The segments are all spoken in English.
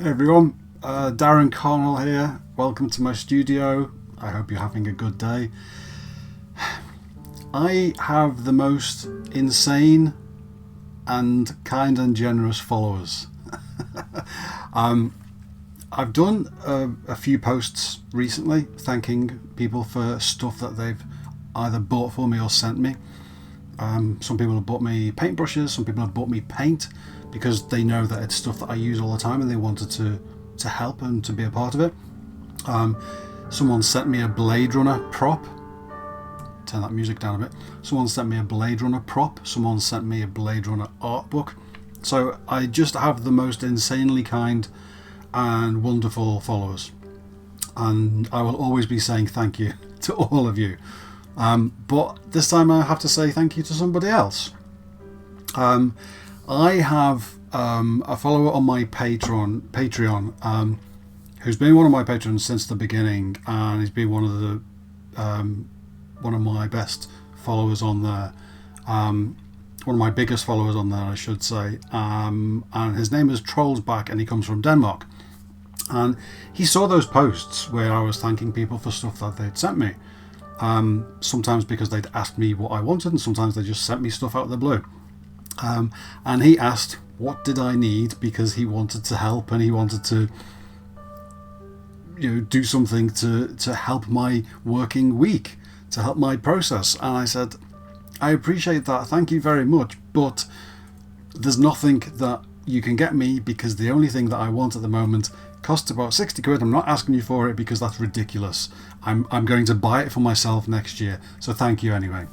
Hey everyone, Darren Cornell here. Welcome to my studio. I hope you're having a good day. I have the most insane and kind and generous followers. I've done a few posts recently thanking people for stuff that they've either bought for me or sent me. Some people have bought me paintbrushes, some people have bought me paint because they know that it's stuff that I use all the time and they wanted to help and to be a part of it. Someone sent me a Blade Runner prop. Turn that music down a bit. Someone sent me a Blade Runner prop. Someone sent me a Blade Runner art book. So I just have the most insanely kind and wonderful followers. And I will always be saying thank you to all of you. But this time I have to say thank you to somebody else. I have a follower on my Patreon, who's been one of my patrons since the beginning, and he's been one of my best followers on there, one of my biggest followers on there, I should say. And his name is Trollsback, and he comes from Denmark. And he saw those posts where I was thanking people for stuff that they'd sent me. Sometimes because they'd asked me what I wanted, and sometimes they just sent me stuff out of the blue. And he asked what did I need, because he wanted to help and he wanted to do something to help my working week, to help my process. And I said, I appreciate that, thank you very much, but there's nothing that you can get me, because the only thing that I want at the moment costs about 60 quid. I'm not asking you for it because that's ridiculous. I'm going to buy it for myself next year, so thank you anyway.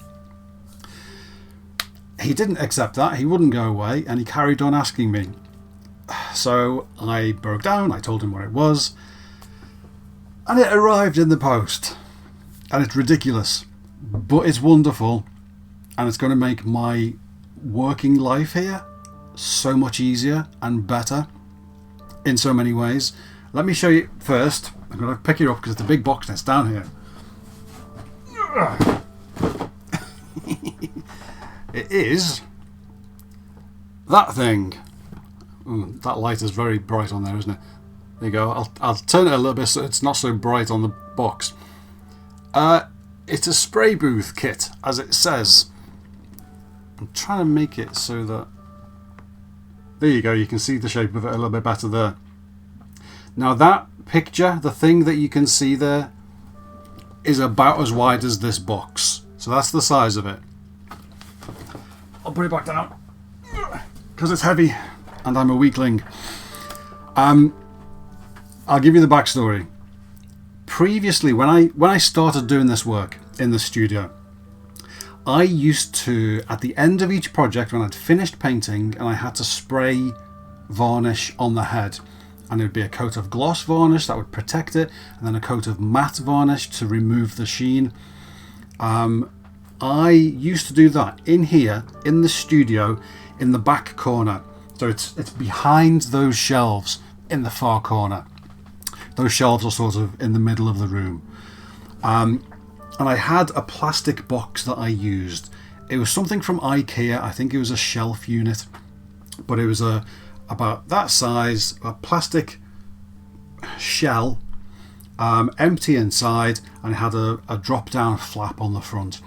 He didn't accept that, he wouldn't go away, and he carried on asking me. So I broke down, I told him what it was, and it arrived in the post. And it's ridiculous, but it's wonderful, and it's going to make my working life here so much easier and better in so many ways. Let me show you first. I'm going to pick it up because it's a big box and it's down here. It is that thing. Ooh, that light is very bright on there, isn't it? There you go. I'll turn it a little bit so it's not so bright on the box. It's a spray booth kit, as it says. I'm trying to make it so that... There you go, you can see the shape of it a little bit better there. Now that picture, the thing that you can see there, is about as wide as this box. So that's the size of it. I'll put it back down because it's heavy and I'm a weakling. I'll give you the backstory. Previously, when I started doing this work in the studio, I used to, at the end of each project, when I'd finished painting and I had to spray varnish on the head, and it would be a coat of gloss varnish that would protect it, and then a coat of matte varnish to remove the sheen. I used to do that in here, in the studio, in the back corner. So it's behind those shelves in the far corner. Those shelves are sort of in the middle of the room. And I had a plastic box that I used. It was something from IKEA. I think it was a shelf unit, but it was about that size, a plastic shell, empty inside, and it had a drop down flap on the front.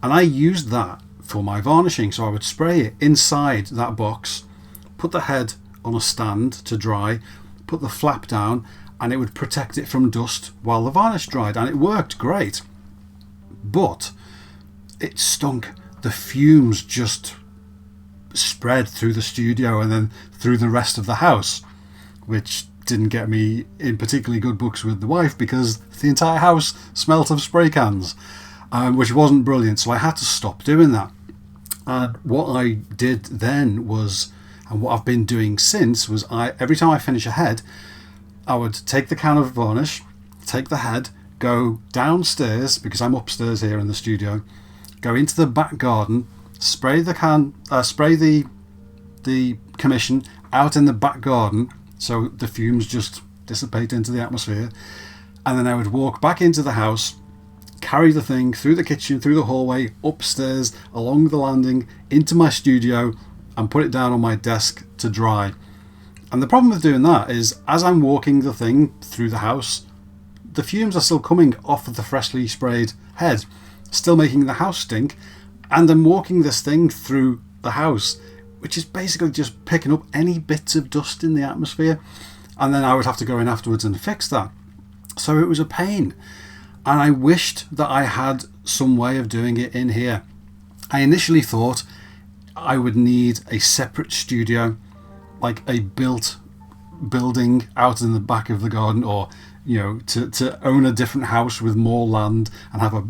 And I used that for my varnishing. So I would spray it inside that box, put the head on a stand to dry, put the flap down, and it would protect it from dust while the varnish dried, and it worked great. But it stunk. The fumes just spread through the studio and then through the rest of the house, which didn't get me in particularly good books with the wife, because the entire house smelt of spray cans, which wasn't brilliant. So I had to stop doing that. And what I did then was, and what I've been doing since, was every time I finish a head, I would take the can of varnish, take the head, go downstairs, because I'm upstairs here in the studio, go into the back garden, spray the commission out in the back garden so the fumes just dissipate into the atmosphere, and then I would walk back into the house, carry the thing through the kitchen, through the hallway, upstairs, along the landing, into my studio, and put it down on my desk to dry. And the problem with doing that is, as I'm walking the thing through the house, the fumes are still coming off of the freshly sprayed head, still making the house stink, and I'm walking this thing through the house, which is basically just picking up any bits of dust in the atmosphere, and then I would have to go in afterwards and fix that. So it was a pain, and I wished that I had some way of doing it in here. I initially thought I would need a separate studio, like a built building out in the back of the garden, or to own a different house with more land and have a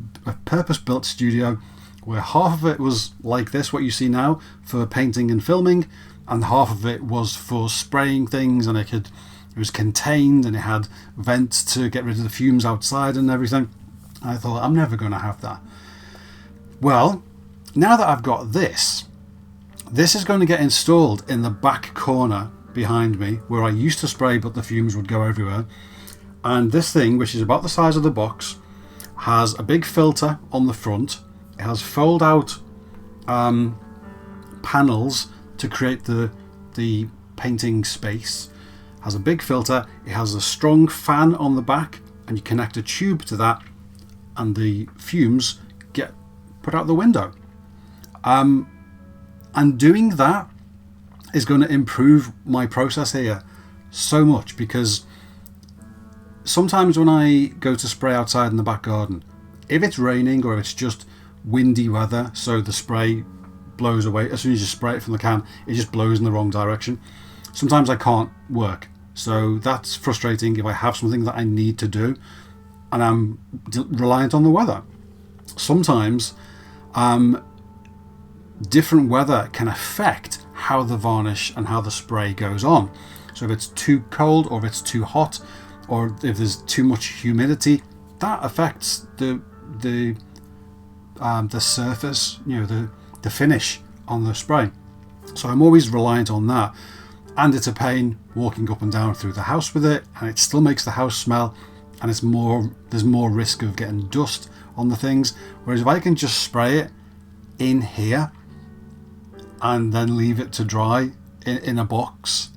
purpose-built studio where half of it was like this, what you see now, for painting and filming, and half of it was for spraying things, and it was contained and it had vents to get rid of the fumes outside and everything. I thought, I'm never going to have that. Well, now that I've got this is going to get installed in the back corner behind me where I used to spray but the fumes would go everywhere. And this thing, which is about the size of the box, has a big filter on the front. It has fold out panels to create the painting space. It has a big filter. It has a strong fan on the back, and you connect a tube to that, and the fumes get put out the window. And doing that is going to improve my process here so much, because sometimes when I go to spray outside in the back garden, if it's raining or if it's just windy weather, so the spray blows away, as soon as you spray it from the can, it just blows in the wrong direction. Sometimes I can't work, so that's frustrating if I have something that I need to do and I'm reliant on the weather. Sometimes different weather can affect how the varnish and how the spray goes on. So if it's too cold or if it's too hot, or if there's too much humidity, that affects the surface, the finish on the spray. So I'm always reliant on that, and it's a pain walking up and down through the house with it, and it still makes the house smell, and there's more risk of getting dust on the things. Whereas if I can just spray it in here and then leave it to dry in a box,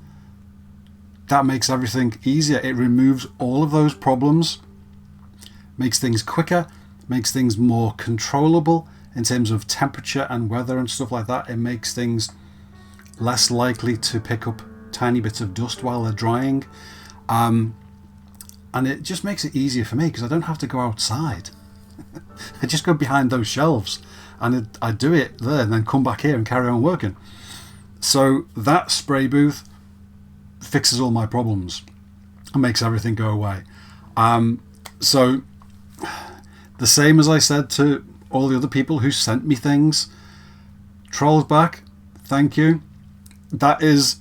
that makes everything easier. It removes all of those problems, makes things quicker, makes things more controllable in terms of temperature and weather and stuff like that. It makes things less likely to pick up tiny bits of dust while they're drying. And it just makes it easier for me because I don't have to go outside. I just go behind those shelves and I do it there and then come back here and carry on working. So that spray booth fixes all my problems and makes everything go away. So the same as I said to all the other people who sent me things, Trolls back, thank you. That is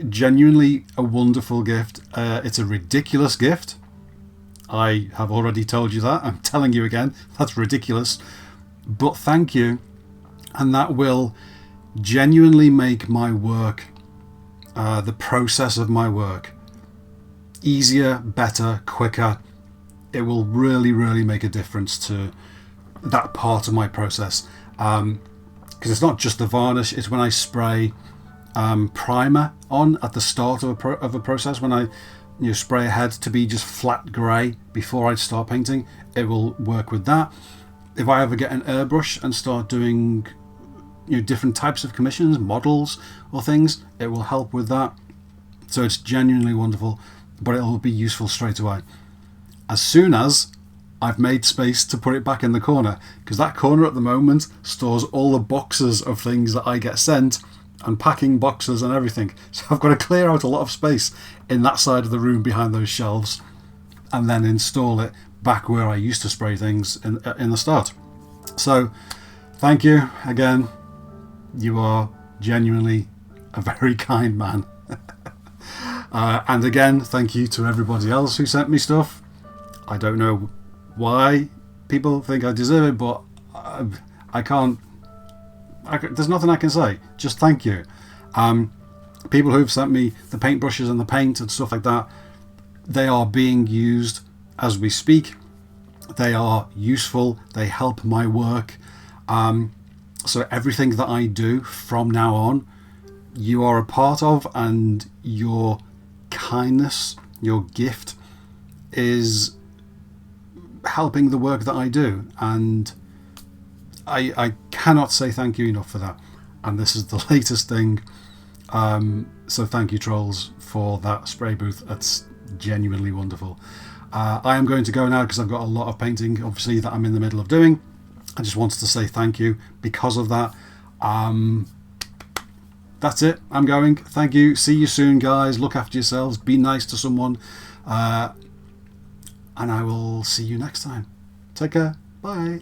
genuinely a wonderful gift. It's a ridiculous gift. I have already told you that. I'm telling you again, that's ridiculous. But thank you. And that will genuinely make my work, the process of my work, easier, better, quicker. It will really, really make a difference to that part of my process. Because it's not just the varnish, it's when I spray primer on at the start of a process, when I spray ahead to be just flat grey before I start painting, it will work with that. If I ever get an airbrush and start doing different types of commissions, models or things, it will help with that. So it's genuinely wonderful, but it will be useful straight away. As soon as I've made space to put it back in the corner, because that corner at the moment stores all the boxes of things that I get sent, and packing boxes and everything. So I've got to clear out a lot of space in that side of the room behind those shelves and then install it back where I used to spray things in the start. So thank you again. You are genuinely a very kind man. And again, thank you to everybody else who sent me stuff. I don't know why people think I deserve it, but I can't. There's nothing I can say. Just thank you. People who've sent me the paintbrushes and the paint and stuff like that, they are being used as we speak. They are useful. They help my work. So everything that I do from now on, you are a part of, and your kindness, your gift, is helping the work that I do, and I cannot say thank you enough for that. And this is the latest thing, so thank you, trolls, for that spray booth. That's genuinely wonderful. I am going to go now because I've got a lot of painting, obviously, that I'm in the middle of doing. I just wanted to say thank you because of that. That's it. I'm going. Thank you. See you soon, guys. Look after yourselves. Be nice to someone. And I will see you next time. Take care. Bye.